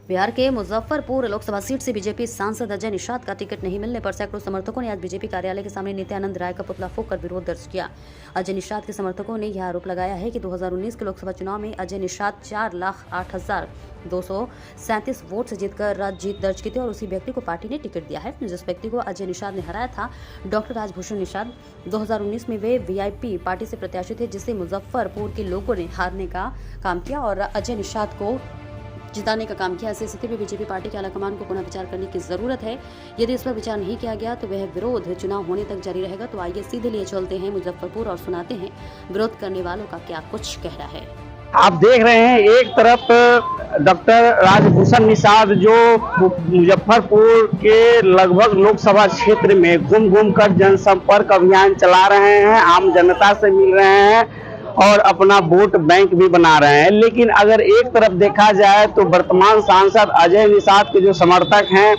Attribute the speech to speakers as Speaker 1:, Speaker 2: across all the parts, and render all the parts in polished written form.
Speaker 1: बिहार के मुजफ्फरपुर लोकसभा सीट से बीजेपी सांसद अजय निषाद का टिकट नहीं मिलने पर सैकड़ों समर्थकों ने आज बीजेपी कार्यालय के सामने नित्यानंद राय का पुतला फूंककर विरोध दर्ज किया। अजय निषाद के समर्थकों ने यह आरोप लगाया है कि 2019 के लोकसभा चुनाव में अजय निषाद 4,08,237 वोट से जीतकर जीत दर्ज की थी और उसी व्यक्ति को पार्टी ने टिकट दिया है। जिस व्यक्ति को अजय निषाद ने हराया था डॉक्टर राजभूषण निषाद। 2019 में वे वीआईपी पार्टी से प्रत्याशी थे, जिसे मुजफ्फरपुर के लोगों ने हारने का काम किया और अजय निषाद को जिताने का काम किया। ऐसी स्थिति में बीजेपी पार्टी के आलाकमान को पुनः विचार करने की जरूरत है। यदि इस पर विचार नहीं किया गया तो वह विरोध चुनाव होने तक जारी रहेगा। तो आइए सीधे लिए चलते हैं मुजफ्फरपुर और सुनाते हैं विरोध करने वालों का क्या कुछ कह रहा है।
Speaker 2: आप देख रहे हैं एक तरफ डॉक्टर राजभूषण निषाद जो मुजफ्फरपुर के लगभग लोकसभा क्षेत्र में घूम घूम कर जनसंपर्क अभियान चला रहे हैं, आम जनता से मिल रहे हैं और अपना वोट बैंक भी बना रहे हैं। लेकिन अगर एक तरफ देखा जाए तो वर्तमान सांसद अजय निषाद के जो समर्थक हैं,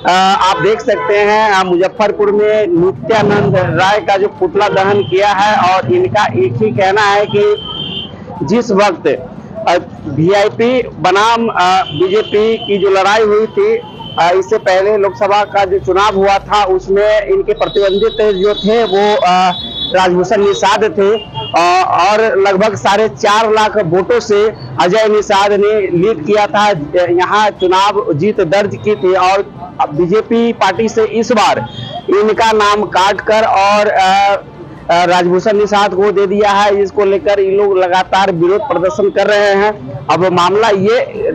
Speaker 2: आप देख सकते हैं मुजफ्फरपुर में नित्यानंद राय का जो पुतला दहन किया है और इनका एक ही कहना है कि जिस वक्त वीआईपी बनाम बीजेपी की जो लड़ाई हुई थी, इससे पहले लोकसभा का जो चुनाव हुआ था उसमें इनके प्रतिद्वंदित जो थे वो राजभूषण निषाद थे और लगभग 4.5 लाख वोटों से अजय निषाद ने लीड किया था, यहाँ चुनाव जीत दर्ज की थी। और बीजेपी पार्टी से इस बार इनका नाम काटकर और राजभूषण निषाद को दे दिया है, जिसको लेकर इन लोग लगातार विरोध प्रदर्शन कर रहे हैं। अब मामला ये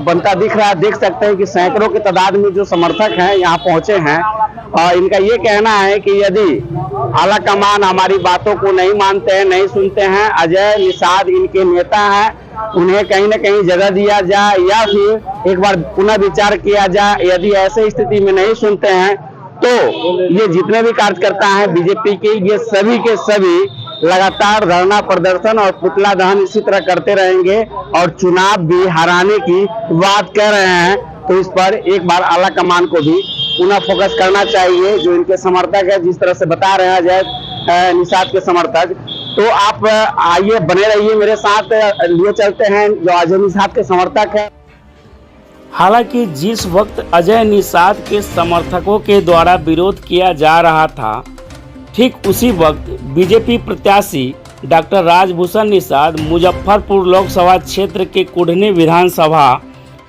Speaker 2: बनता दिख रहा है, देख सकते हैं कि सैकड़ों की तादाद में जो समर्थक हैं यहाँ पहुंचे हैं और इनका ये कहना है कि यदि आला कमान हमारी बातों को नहीं मानते हैं, नहीं सुनते हैं, अजय निषाद इनके नेता हैं, उन्हें कहीं ना कहीं जगह दिया जाए या फिर एक बार पुनः विचार किया जाए। यदि ऐसे स्थिति में नहीं सुनते हैं तो ये जितने भी कार्यकर्ता हैं बीजेपी के, ये सभी के सभी लगातार धरना प्रदर्शन और पुतला दहन इसी तरह करते रहेंगे और चुनाव भी हराने की बात कर रहे हैं। तो इस पर एक बार आला कमान को भी पुनः फोकस करना चाहिए, जो इनके समर्थक है, जिस तरह से बता रहे हैं अजय निषाद के समर्थक। तो आप आइए बने रहिए मेरे साथ, लिए चलते हैं जो अजय निषाद के समर्थक है।
Speaker 3: हालांकि जिस वक्त अजय निषाद के समर्थकों के द्वारा विरोध किया जा रहा था, ठीक उसी वक्त बीजेपी प्रत्याशी डॉक्टर राजभूषण निषाद मुजफ्फरपुर लोकसभा क्षेत्र के कुढ़नी विधानसभा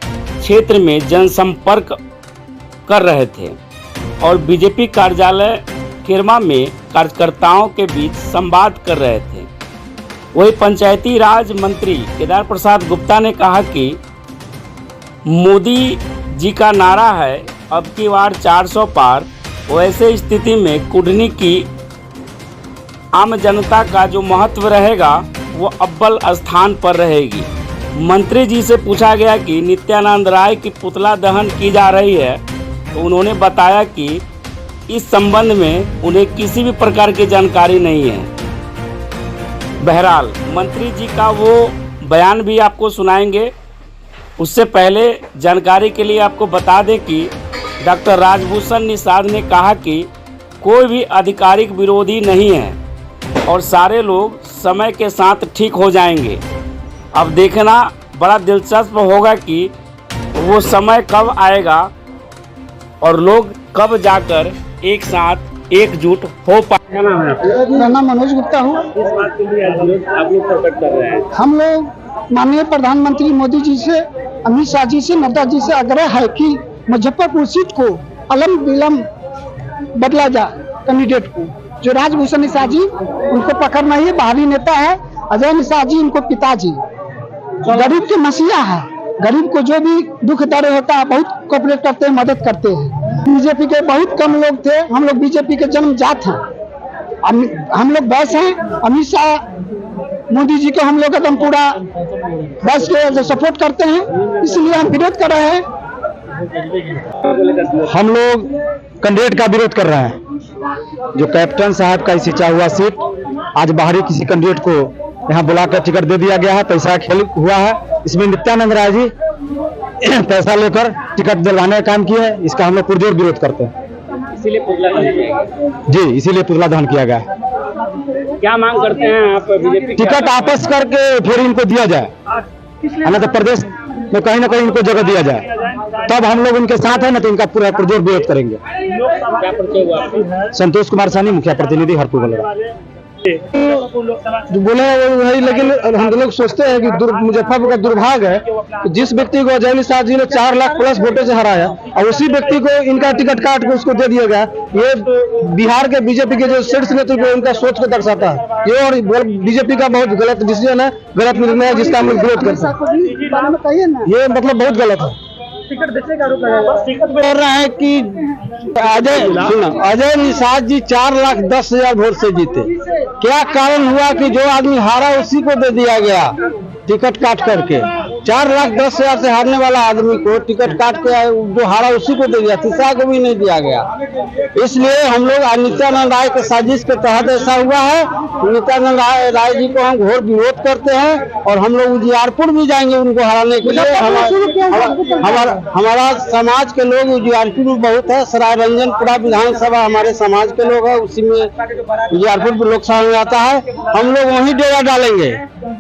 Speaker 3: क्षेत्र में जनसंपर्क कर रहे थे और बीजेपी कार्यालय किरमा में कार्यकर्ताओं के बीच संवाद कर रहे थे। वही पंचायती राज मंत्री केदार प्रसाद गुप्ता ने कहा कि मोदी जी का नारा है अब की बार 400 पार। वैसे स्थिति में कुढ़नी की आम जनता का जो महत्व रहेगा वो अव्वल स्थान पर रहेगी। मंत्री जी से पूछा गया कि नित्यानंद राय की पुतला दहन की जा रही है, तो उन्होंने बताया कि इस संबंध में उन्हें किसी भी प्रकार की जानकारी नहीं है। बहरहाल मंत्री जी का वो बयान भी आपको सुनाएंगे। उससे पहले जानकारी के लिए आपको बता दें कि डॉक्टर राजभूषण निषाद ने कहा कि कोई भी आधिकारिक विरोधी नहीं है और सारे लोग समय के साथ ठीक हो जाएंगे। अब देखना बड़ा दिलचस्प होगा कि वो समय कब आएगा और लोग कब जाकर एक साथ एकजुट हो पाए।
Speaker 4: मेरा नाम मनोज गुप्ता हूँ।
Speaker 3: इस बात के लिए आप लोग प्रकट कर रहे हैं।
Speaker 4: हम लोग माननीय प्रधानमंत्री मोदी जी से, अमित शाह जी से, नड्डा जी से आग्रह है कि मुजफ्फरपुर सीट को अलम विलम बदला जाए। कैंडिडेट को जो राजभूषण निषाद जी, उनको पकड़ना ही बाहरी नेता है। अजय निषाद जी इनको पिताजी, गरीब के मसीहा है। गरीब को जो भी दुख दर्द होता है बहुत कोऑपरेट करते हैं, मदद करते हैं। बीजेपी के बहुत कम लोग थे, हम लोग बीजेपी के जन्मजात हैं। हम लोग बस हैं, अमित शाह मोदी जी को हम लोग एकदम पूरा बस के सपोर्ट करते हैं, इसलिए हम विरोध कर रहे हैं।
Speaker 2: हम लोग कैंडिडेट का विरोध कर रहे हैं। जो कैप्टन साहब का सिंचा हुआ सीट आज बाहरी किसी कैंडिडेट को यहाँ बुलाकर टिकट दे दिया गया है। पैसा खेल हुआ है, इसमें नित्यानंद राय जी पैसा लेकर टिकट दिलवाने का काम किया है। इसका हम लोग पुरजोर विरोध करते हैं।
Speaker 3: इसीलिए पुतला दहन किया गया।
Speaker 2: जी, इसीलिए पुतला दहन किया गया।
Speaker 3: क्या मांग करते हैं आप बीजेपी?
Speaker 2: टिकट वापस करके फिर इनको दिया जाए, ना तो प्रदेश
Speaker 5: में कहीं ना कहीं इनको जगह दिया जाए, तब हम लोग इनके साथ है ना, तो इनका पूरा पुरजोर विरोध करेंगे। संतोष कुमार सानी, मुखिया प्रतिनिधि हरपुर बलरा। बोले वही, लेकिन हम लोग सोचते हैं कि मुजफ्फरपुर का दुर्भाग्य है कि जिस व्यक्ति को अजय निषाद जी ने 4 लाख प्लस वोटों से हराया और उसी व्यक्ति को इनका टिकट काट के उसको दे दिया गया। ये बिहार के बीजेपी के जो शीर्ष नेतृत्व है उनका सोच को दर्शाता है। ये और बीजेपी का बहुत गलत डिसीजन है, गलत निर्णय है, जिसका हम विरोध करते हैं। ये मतलब बहुत गलत है।
Speaker 4: टिकट बेचने का आरोप लगाया
Speaker 5: बोल रहा है कि अजय निषाद जी 4,10,000 वोट से जीते। क्या कारण हुआ कि जो आदमी हारा उसी को दे दिया गया टिकट काट करके? 4,10,000 से हारने वाला आदमी को टिकट काट के जो हारा उसी को दे दिया, तीसरा को भी नहीं दिया गया। इसलिए हम लोग नित्यानंद राय के साजिश के तहत ऐसा हुआ है। नित्यानंद राय जी को हम घोर विरोध करते हैं और हम लोग उजियारपुर भी जाएंगे उनको हराने के लिए। हमारा समाज के लोग उजियारपुर में बहुत है, सरायरंजनपुरा विधानसभा हमारे समाज के लोग हैं, उसी में उजियारपुर लोकसभा में आता है। हम लोग वहीं डेरा डालेंगे,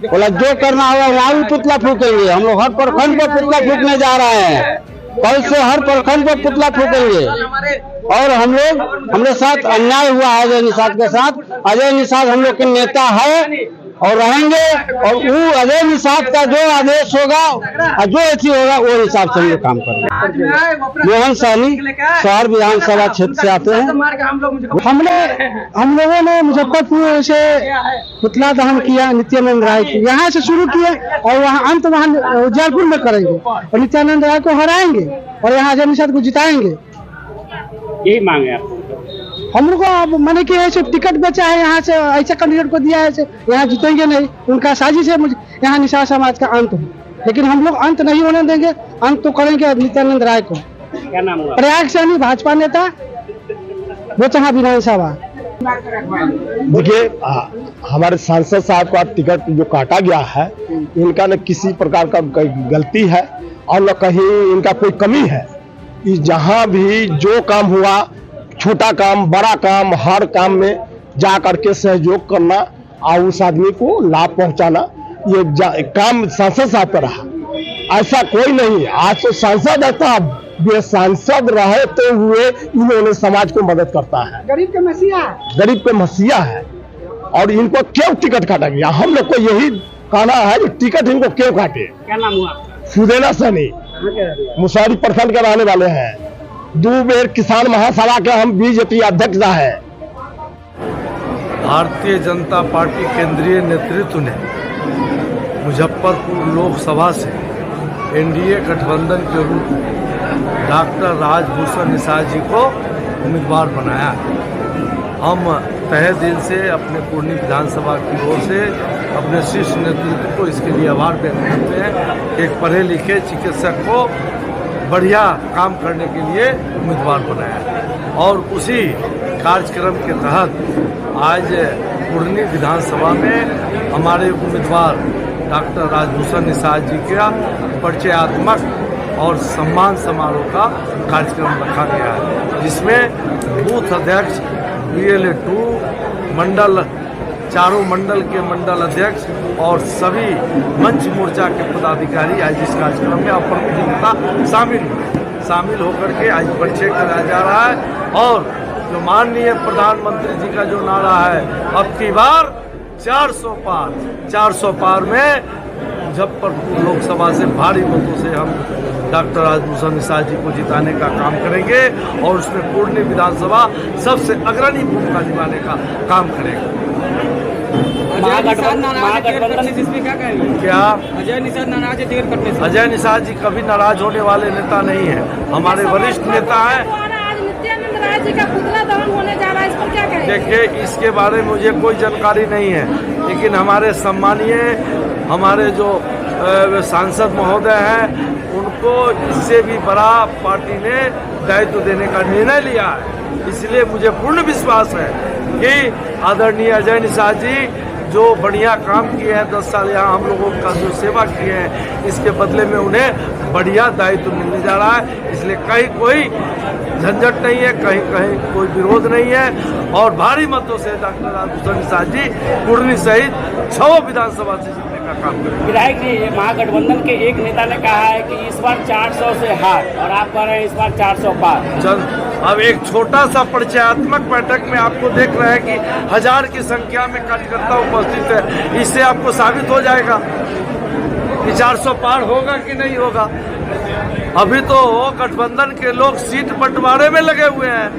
Speaker 5: बोला जो करना होगा वहाँ भी पुतला फूकेंगे। हम लोग हर प्रखंड पर पुतला फूकने जा रहे हैं, कल से हर प्रखंड पर पुतला फूकेंगे। और हम लोग, हमारे साथ अन्याय हुआ है अजय निषाद के साथ। अजय निषाद हम लोग के नेता है और रहेंगे, और वो अजय निषाद का जो आदेश होगा और जो ऐसी होगा वो हिसाब से हम लोग काम करेंगे। मोहन सहनी, शहर विधानसभा क्षेत्र से आते हैं। हम लोगों ने मुजफ्फरपुर से पुतला दहन किया नित्यानंद राय की, यहाँ से शुरू किया और वहाँ अंत वहाँ उजियारपुर में करेंगे और नित्यानंद राय को हराएंगे और यहाँ अजय निषाद को जिताएंगे।
Speaker 3: यही मांगे आप?
Speaker 5: हम लोग को मैंने कि ऐसे टिकट बेचा है, यहाँ से ऐसे कैंडिडेट को दिया है, ऐसे यहाँ जीतेंगे नहीं। उनका साजिश है यहाँ निषाद समाज का अंत हो, लेकिन हम लोग अंत नहीं होने देंगे। अंत तो करेंगे नित्यानंद राय को।
Speaker 3: क्या नाम हुआ?
Speaker 5: प्रयाग सैनी, भाजपा नेता, बोचहा विधानसभा।
Speaker 6: देखिए, हमारे सांसद साहब का टिकट जो काटा गया है, इनका न किसी प्रकार का गलती है और न कहीं इनका कोई कमी है। जहाँ भी जो काम हुआ, छोटा काम बड़ा काम, हर काम में जा करके सहयोग करना और उस आदमी को लाभ पहुंचाना, ये काम सांसद साहब का रहा। ऐसा कोई नहीं, आज तो सांसद था, वे सांसद रहते हुए इन्होंने समाज को मदद करता है।
Speaker 4: गरीब के मसीहा है
Speaker 6: और इनको क्यों टिकट काटा गया? हम लोग को यही कहना है कि टिकट इनको क्यों काटे।
Speaker 3: क्या नाम हुआ?
Speaker 6: सुदेना सैनी, मुसहरी प्रखंड के रहने वाले हैं। 2 बेर किसान महासभा के हम बीजेपी अध्यक्ष है।
Speaker 7: भारतीय जनता पार्टी केंद्रीय नेतृत्व ने मुजफ्फरपुर लोकसभा से एनडीए गठबंधन के रूप में डॉक्टर राजभूषण निषाद जी को उम्मीदवार बनाया है। हम तहे दिल से अपने पूर्णी विधानसभा की ओर से अपने शीर्ष नेतृत्व को इसके लिए आभार व्यक्त करते हैं। एक पढ़े लिखे चिकित्सक को बढ़िया काम करने के लिए उम्मीदवार बनाया है और उसी कार्यक्रम के तहत आज पूर्णी विधानसभा में हमारे उम्मीदवार डॉक्टर राजभूषण निषाद जी का परिचयात्मक और सम्मान समारोह का कार्यक्रम रखा गया है, जिसमें बूथ अध्यक्ष, BLA 2 मंडल, चारों मंडल के मंडल अध्यक्ष और सभी मंच मोर्चा के पदाधिकारी आज इस कार्यक्रम में अप्रमुख शामिल होकर के आज परिचय कराया जा रहा है। और जो माननीय प्रधानमंत्री जी का जो नारा है, अब की बार 400 पार में मुजफ्फरपुर लोकसभा से भारी मतों से हम डॉक्टर राजभूषण निषाद जी को जिताने का काम करेंगे और उसमें पूर्णी विधानसभा सबसे अग्रणी भूमिका निभाने का काम करेगा। क्या
Speaker 8: अजय निषाद नाराज है टिकट कटने से?
Speaker 7: अजय निषाद जी कभी नाराज होने वाले नेता नहीं है, हमारे वरिष्ठ नेता हैं।
Speaker 9: नित्यानंद राय जी का पुतला दहन होने जा रहा है, इस पर क्या कहेंगे?
Speaker 7: देखिए, इसके बारे में मुझे कोई जानकारी नहीं है, लेकिन हमारे सम्मानीय हमारे जो सांसद महोदय हैं, उनको इससे भी बड़ा पार्टी ने दायित्व देने का निर्णय लिया है। इसलिए मुझे पूर्ण विश्वास है कि आदरणीय अजय निषाद जी जो बढ़िया काम किए हैं, 10 साल यहाँ हम लोगों का जो सेवा किए हैं, इसके बदले में उन्हें बढ़िया दायित्व मिलने जा रहा है। इसलिए कहीं कोई झंझट नहीं है, कहीं कोई विरोध नहीं है और भारी मतों से डॉक्टर राजभूषण निषाद जी पूर्णी सहित 6 विधानसभा से जीतने का काम करेंगे।
Speaker 3: विधायक जी, ये महागठबंधन के एक नेता ने कहा है कि इस बार 400 से हार, और आप कह रहे हैं इस बार 400 पार।
Speaker 7: अब एक छोटा सा परिचयात्मक बैठक में आपको देख रहे हैं कि 1000 की संख्या में कार्यकर्ता उपस्थित है। इससे आपको साबित हो जाएगा कि 400 पार होगा कि नहीं होगा। अभी तो गठबंधन के लोग सीट बंटवारे में लगे हुए हैं,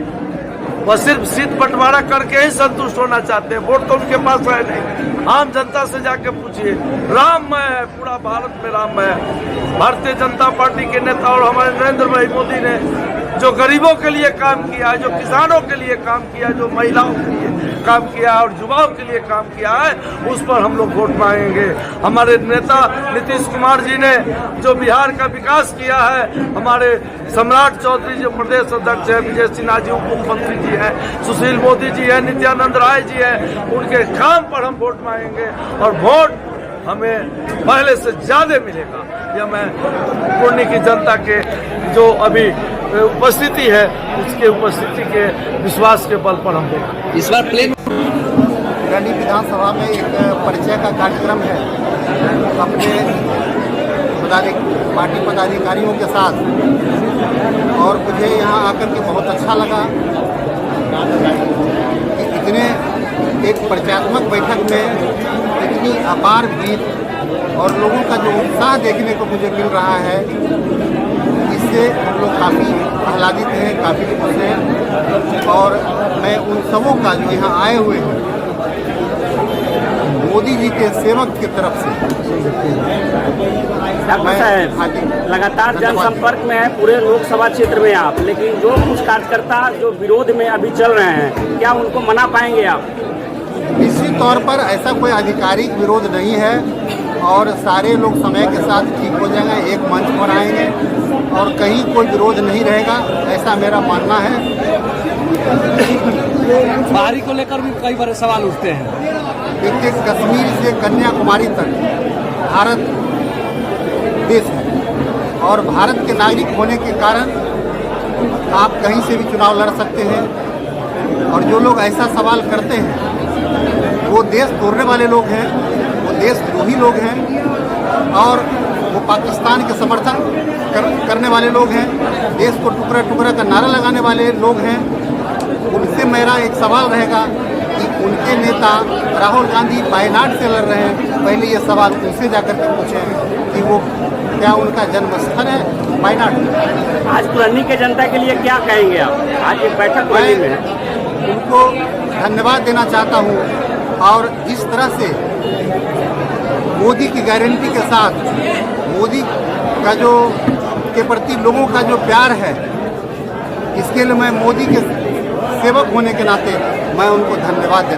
Speaker 7: वह सिर्फ सीट बंटवारा करके ही संतुष्ट होना चाहते हैं। वोट तो उनके पास है नहीं। आम जनता से जाके पूछिए, राममय है, पूरा भारत में राममय है। भारतीय जनता पार्टी के नेता और हमारे नरेंद्र भाई मोदी ने जो गरीबों के लिए काम किया है, जो किसानों के लिए काम किया, जो महिलाओं के लिए काम किया और युवाओं के लिए काम किया है, उस पर हम लोग वोट मांगेंगे। हमारे नेता नीतीश कुमार जी ने जो बिहार का विकास किया है, हमारे सम्राट चौधरी जो प्रदेश अध्यक्ष है, विजय सिन्हा जी उप मुख्यमंत्री जी हैं, सुशील मोदी जी हैं, नित्यानंद राय जी हैं, उनके काम पर हम वोट मांगेंगे और वोट हमें पहले से ज्यादा मिलेगा। यह मैं पूर्णी की जनता के जो अभी उपस्थिति है उसके उपस्थिति के विश्वास के बल पर हम
Speaker 5: इस बार प्लेन
Speaker 10: रैली विधानसभा में एक परिचय का कार्यक्रम है अपने पार्टी पदाधिकारियों के साथ, और मुझे यहाँ आकर के बहुत अच्छा लगा कि इतने एक परिचयात्मक बैठक में इतनी अपार भीड़ और लोगों का जो उत्साह देखने को मुझे मिल रहा है, इससे हम लोग काफ़ी आह्लादित हैं, काफ़ी खुश हैं। और मैं उन सबों का जो यहाँ आए हुए हैं मोदी जी के सेवक की तरफ से
Speaker 3: लगातार जनसंपर्क में है पूरे लोकसभा क्षेत्र में आप, लेकिन जो कुछ कार्यकर्ता जो विरोध में अभी चल रहे हैं, क्या उनको मना पाएंगे आप?
Speaker 10: निश्चित तौर पर ऐसा कोई आधिकारिक विरोध नहीं है और सारे लोग समय के साथ ठीक हो जाएंगे, एक मंच पर आएंगे और कहीं कोई विरोध नहीं रहेगा, ऐसा मेरा मानना है।
Speaker 5: बाहरी को लेकर भी कई बार सवाल उठते हैं।
Speaker 10: देखिए, कश्मीर से कन्याकुमारी तक भारत देश है और भारत के नागरिक होने के कारण आप कहीं से भी चुनाव लड़ सकते हैं। और जो लोग ऐसा सवाल करते हैं वो देश तोड़ने वाले लोग हैं, वो देशद्रोही लोग हैं और वो पाकिस्तान के समर्थन करने वाले लोग हैं, देश को टुकड़ा टुकड़ा का नारा लगाने वाले लोग हैं। उनसे मेरा एक सवाल रहेगा कि उनके नेता राहुल गांधी वायनाड से लड़ रहे हैं, पहले ये सवाल उनसे जाकर के पूछें कि वो क्या उनका जन्मस्थल है वायनाड।
Speaker 3: आज पुरानी के जनता के लिए क्या कहेंगे आप? आज एक बैठक वाली में
Speaker 10: उनको धन्यवाद देना चाहता हूँ और जिस तरह से मोदी की गारंटी के साथ मोदी का जो के प्रति लोगों का जो प्यार है, इसके लिए मैं मोदी के सेवक होने के नाते मैं उनको धन्यवाद देता हूं।